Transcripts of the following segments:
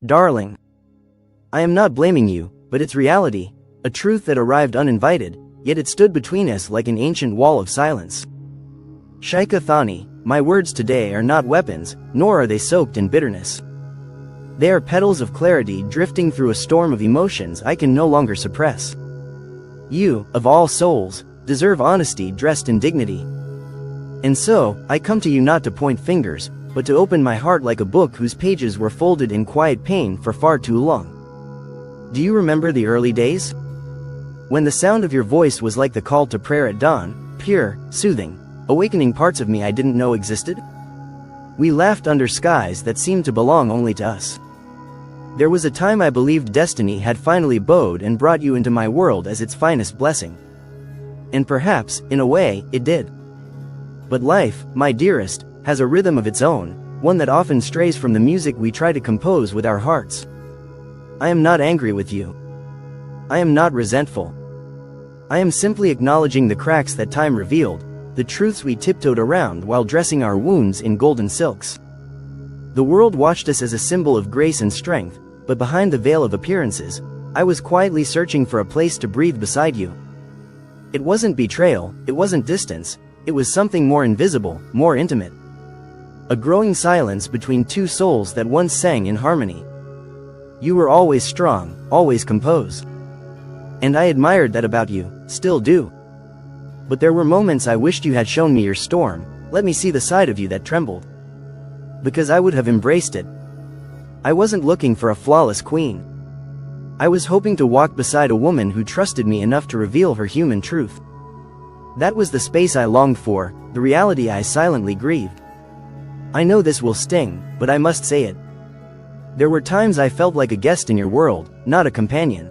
Darling, I am not blaming you, but it's reality, a truth that arrived uninvited, yet it stood between us like an ancient wall of silence. Sheikh Hamdan, my words today are not weapons, nor are they soaked in bitterness. They are petals of clarity drifting through a storm of emotions I can no longer suppress. You, of all souls, deserve honesty dressed in dignity. And so, I come to you not to point fingers, but to open my heart like a book whose pages were folded in quiet pain for far too long. Do you remember the early days? When the sound of your voice was like the call to prayer at dawn, pure, soothing, awakening parts of me I didn't know existed? We laughed under skies that seemed to belong only to us. There was a time I believed destiny had finally bowed and brought you into my world as its finest blessing. And perhaps, in a way, it did. But life, my dearest, has a rhythm of its own, one that often strays from the music we try to compose with our hearts. I am not angry with you. I am not resentful. I am simply acknowledging the cracks that time revealed, the truths we tiptoed around while dressing our wounds in golden silks. The world watched us as a symbol of grace and strength, but behind the veil of appearances, I was quietly searching for a place to breathe beside you. It wasn't betrayal, it wasn't distance, it was something more invisible, more intimate. A growing silence between two souls that once sang in harmony. You were always strong, always composed. And I admired that about you, still do. But there were moments I wished you had shown me your storm, let me see the side of you that trembled. Because I would have embraced it. I wasn't looking for a flawless queen. I was hoping to walk beside a woman who trusted me enough to reveal her human truth. That was the space I longed for, the reality I silently grieved. I know this will sting, but I must say it. There were times I felt like a guest in your world, not a companion.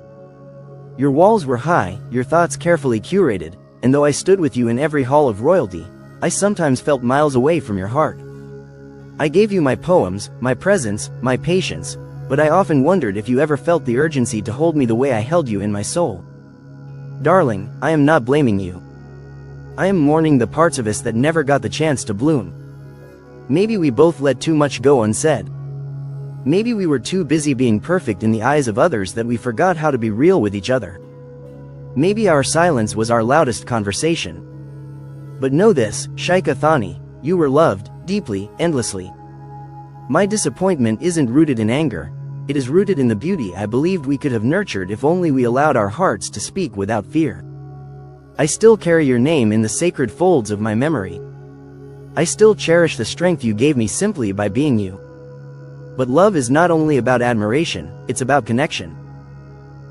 Your walls were high, your thoughts carefully curated, and though I stood with you in every hall of royalty, I sometimes felt miles away from your heart. I gave you my poems, my presence, my patience, but I often wondered if you ever felt the urgency to hold me the way I held you in my soul. Darling, I am not blaming you. I am mourning the parts of us that never got the chance to bloom. Maybe we both let too much go unsaid. Maybe we were too busy being perfect in the eyes of others that we forgot how to be real with each other. Maybe our silence was our loudest conversation. But know this, Sheikh Hamdan, you were loved, deeply, endlessly. My disappointment isn't rooted in anger, it is rooted in the beauty I believed we could have nurtured if only we allowed our hearts to speak without fear. I still carry your name in the sacred folds of my memory. I still cherish the strength you gave me simply by being you. But love is not only about admiration, it's about connection.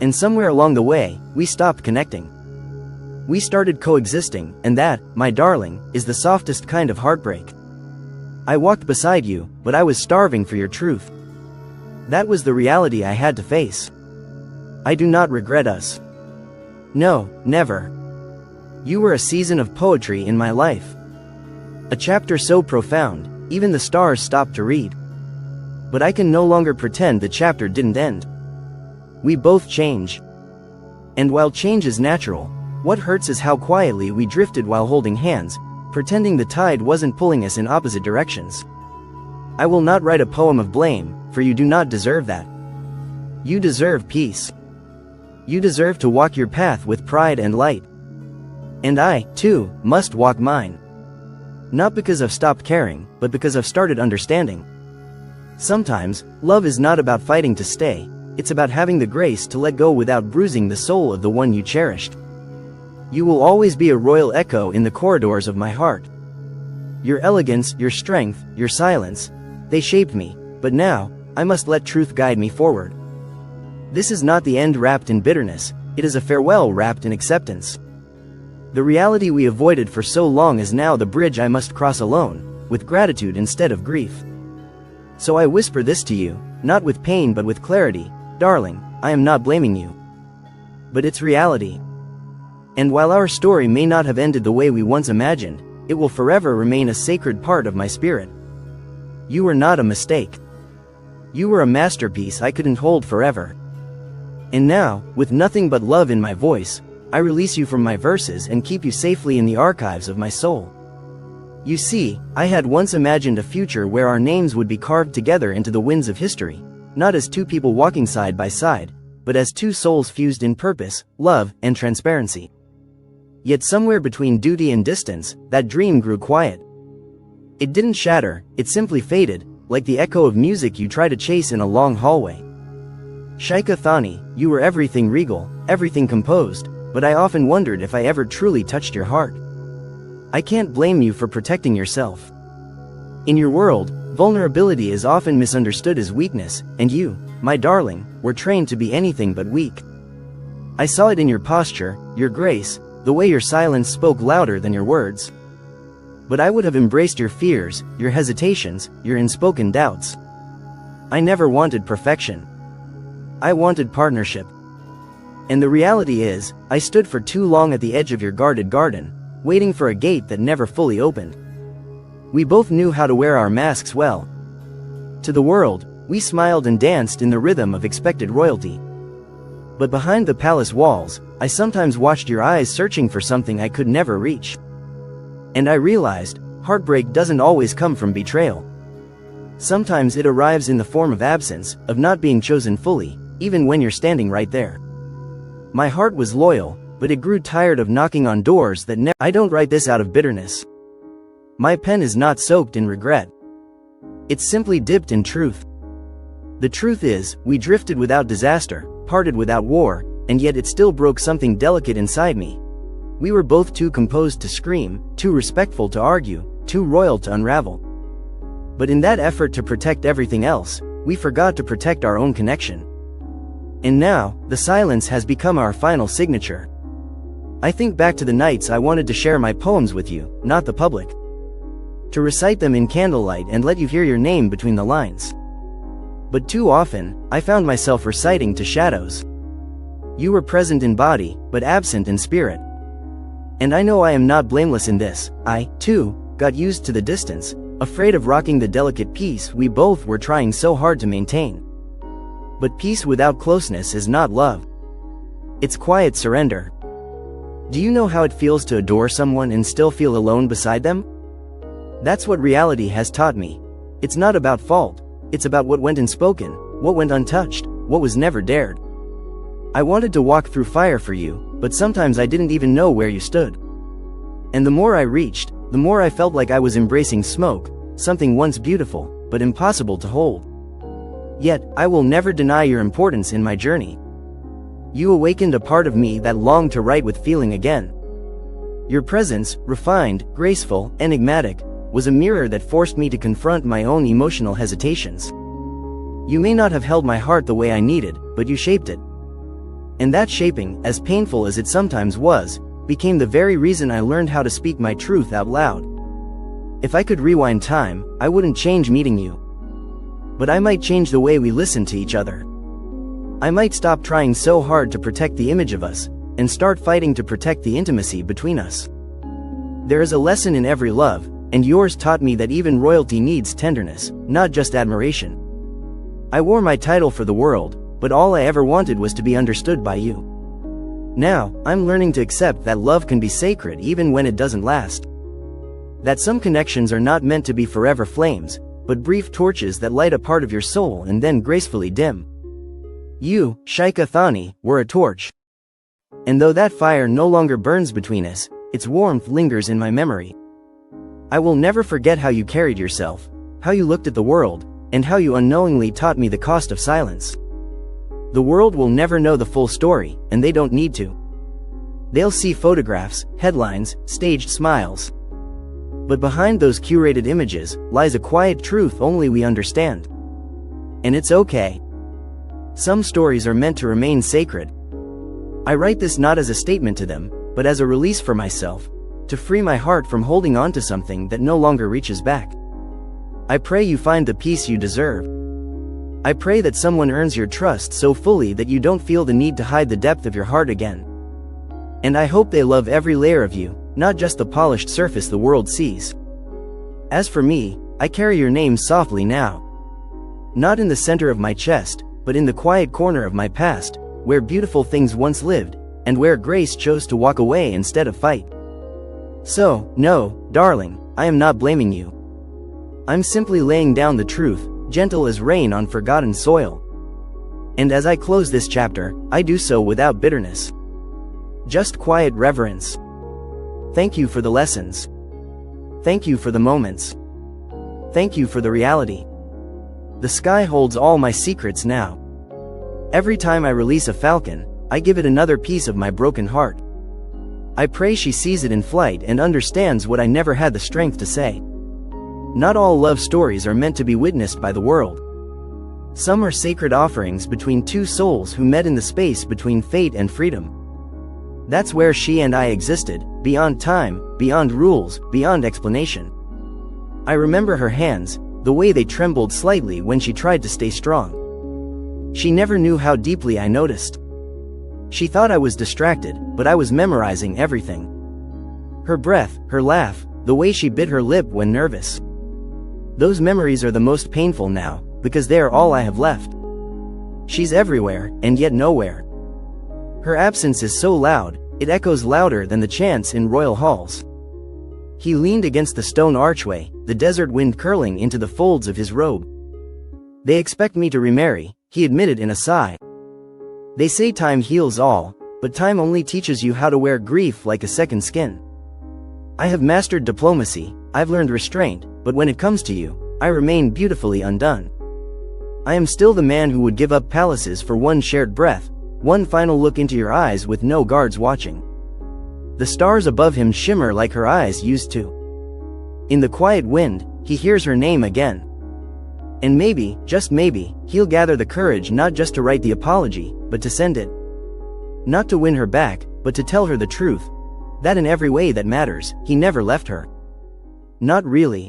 And somewhere along the way, we stopped connecting. We started coexisting, and that, my darling, is the softest kind of heartbreak. I walked beside you, but I was starving for your truth. That was the reality I had to face. I do not regret us. No, never. You were a season of poetry in my life. A chapter so profound, even the stars stopped to read. But I can no longer pretend the chapter didn't end. We both change. And while change is natural, what hurts is how quietly we drifted while holding hands, pretending the tide wasn't pulling us in opposite directions. I will not write a poem of blame, for you do not deserve that. You deserve peace. You deserve to walk your path with pride and light. And I, too, must walk mine. Not because I've stopped caring, but because I've started understanding. Sometimes, love is not about fighting to stay, it's about having the grace to let go without bruising the soul of the one you cherished. You will always be a royal echo in the corridors of my heart. Your elegance, your strength, your silence, they shaped me, but now, I must let truth guide me forward. This is not the end wrapped in bitterness, it is a farewell wrapped in acceptance. The reality we avoided for so long is now the bridge I must cross alone, with gratitude instead of grief. So I whisper this to you, not with pain but with clarity, darling, I am not blaming you. But it's reality. And while our story may not have ended the way we once imagined, it will forever remain a sacred part of my spirit. You were not a mistake. You were a masterpiece I couldn't hold forever. And now, with nothing but love in my voice, I release you from my verses and keep you safely in the archives of my soul. You see, I had once imagined a future where our names would be carved together into the winds of history, not as two people walking side by side, but as two souls fused in purpose, love, and transparency. Yet somewhere between duty and distance, that dream grew quiet. It didn't shatter, it simply faded, like the echo of music you try to chase in a long hallway. Sheikh Thani, you were everything regal, everything composed, but I often wondered if I ever truly touched your heart. I can't blame you for protecting yourself. In your world, vulnerability is often misunderstood as weakness, and you, my darling, were trained to be anything but weak. I saw it in your posture, your grace, the way your silence spoke louder than your words. But I would have embraced your fears, your hesitations, your unspoken doubts. I never wanted perfection. I wanted partnership. And the reality is, I stood for too long at the edge of your guarded garden, waiting for a gate that never fully opened. We both knew how to wear our masks well. To the world, we smiled and danced in the rhythm of expected royalty. But behind the palace walls, I sometimes watched your eyes searching for something I could never reach. And I realized, heartbreak doesn't always come from betrayal. Sometimes it arrives in the form of absence, of not being chosen fully, even when you're standing right there. My heart was loyal, but it grew tired of knocking on doors that never. I don't write this out of bitterness. My pen is not soaked in regret. It's simply dipped in truth. The truth is, we drifted without disaster, parted without war, and yet it still broke something delicate inside me. We were both too composed to scream, too respectful to argue, too royal to unravel. But in that effort to protect everything else, we forgot to protect our own connection. And now, the silence has become our final signature. I think back to the nights I wanted to share my poems with you, not the public. To recite them in candlelight and let you hear your name between the lines. But too often, I found myself reciting to shadows. You were present in body, but absent in spirit. And I know I am not blameless in this. I, too, got used to the distance, afraid of rocking the delicate peace we both were trying so hard to maintain. But peace without closeness is not love. It's quiet surrender. Do you know how it feels to adore someone and still feel alone beside them? That's what reality has taught me. It's not about fault, it's about what went unspoken, what went untouched, what was never dared. I wanted to walk through fire for you, but sometimes I didn't even know where you stood. And the more I reached, the more I felt like I was embracing smoke, something once beautiful, but impossible to hold. Yet, I will never deny your importance in my journey. You awakened a part of me that longed to write with feeling again. Your presence, refined, graceful, enigmatic, was a mirror that forced me to confront my own emotional hesitations. You may not have held my heart the way I needed, but you shaped it. And that shaping, as painful as it sometimes was, became the very reason I learned how to speak my truth out loud. If I could rewind time, I wouldn't change meeting you. But I might change the way we listen to each other. I might stop trying so hard to protect the image of us, and start fighting to protect the intimacy between us. There is a lesson in every love, and yours taught me that even royalty needs tenderness, not just admiration. I wore my title for the world, but all I ever wanted was to be understood by you. Now, I'm learning to accept that love can be sacred even when it doesn't last. That some connections are not meant to be forever flames, but brief torches that light a part of your soul and then gracefully dim. You, Sheikh Thani, were a torch. And though that fire no longer burns between us, its warmth lingers in my memory. I will never forget how you carried yourself, how you looked at the world, and how you unknowingly taught me the cost of silence. The world will never know the full story, and they don't need to. They'll see photographs, headlines, staged smiles. But behind those curated images lies a quiet truth only we understand. And it's okay. Some stories are meant to remain sacred. I write this not as a statement to them, but as a release for myself, to free my heart from holding on to something that no longer reaches back. I pray you find the peace you deserve. I pray that someone earns your trust so fully that you don't feel the need to hide the depth of your heart again. And I hope they love every layer of you, not just the polished surface the world sees. As for me, I carry your name softly now. Not in the center of my chest, but in the quiet corner of my past, where beautiful things once lived, and where grace chose to walk away instead of fight. So, no, darling, I am not blaming you. I'm simply laying down the truth, gentle as rain on forgotten soil. And as I close this chapter, I do so without bitterness. Just quiet reverence. Thank you for the lessons. Thank you for the moments. Thank you for the reality. The sky holds all my secrets now. Every time I release a falcon, I give it another piece of my broken heart. I pray she sees it in flight and understands what I never had the strength to say. Not all love stories are meant to be witnessed by the world. Some are sacred offerings between two souls who met in the space between fate and freedom. That's where she and I existed, beyond time, beyond rules, beyond explanation. I remember her hands, the way they trembled slightly when she tried to stay strong. She never knew how deeply I noticed. She thought I was distracted, but I was memorizing everything. Her breath, her laugh, the way she bit her lip when nervous. Those memories are the most painful now, because they are all I have left. She's everywhere, and yet nowhere. Her absence is so loud, it echoes louder than the chants in royal halls. He leaned against the stone archway, the desert wind curling into the folds of his robe. They expect me to remarry, he admitted in a sigh. They say time heals all, but time only teaches you how to wear grief like a second skin. I have mastered diplomacy, I've learned restraint, but when it comes to you, I remain beautifully undone. I am still the man who would give up palaces for one shared breath, one final look into your eyes with no guards watching. The stars above him shimmer like her eyes used to. In the quiet wind, he hears her name again. And maybe, just maybe, he'll gather the courage not just to write the apology, but to send it. Not to win her back, but to tell her the truth. That in every way that matters, he never left her. Not really.